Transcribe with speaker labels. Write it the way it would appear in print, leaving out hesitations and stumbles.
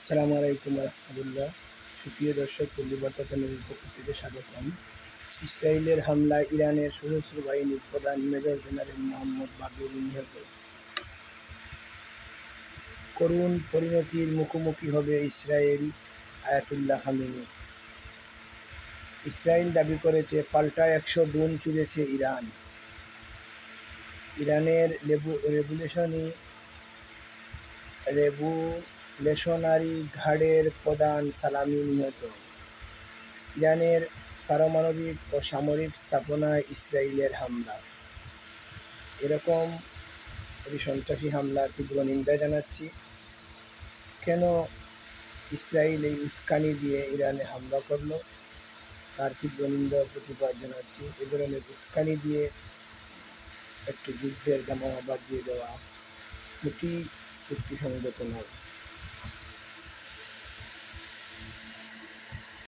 Speaker 1: আসসালামু আলাইকুম রহমতুল্লাহ। সুপ্রিয় দর্শক, পল্লীবার্তা চ্যানেলের পক্ষ থেকে স্বাগতম। ইসরায়েলের হামলায় ইরানের সশস্ত্র বাহিনীর প্রধান মেজর জেনারেল মোহাম্মদ বাগেরি নিহত। করুণ পরিণতির মুখোমুখি হবে ইসরায়েল, আয়াতুল্লাহ খামেনি। ইসরায়েল দাবি করেছে পাল্টা 100 ড্রোন ছুড়েছে ইরান। ইরানের রেভুলেশনারি গার্ডের প্রধান সালামি নিহত। ইরানের পারমাণবিক ও সামরিক স্থাপনায় ইসরায়েলের হামলা। এরকম একটি সন্ত্রাসী হামলা তীব্র নিন্দা জানাচ্ছি। কেন ইসরায়েল এই উস্কানি দিয়ে ইরানে হামলা করলো তার তীব্র নিন্দা ও প্রতিবাদ জানাচ্ছি। এ ধরনের উস্কানি দিয়ে একটি যুদ্ধের দামামা বাজিয়ে দেওয়া মোটেই যুক্তিসঙ্গত নয়।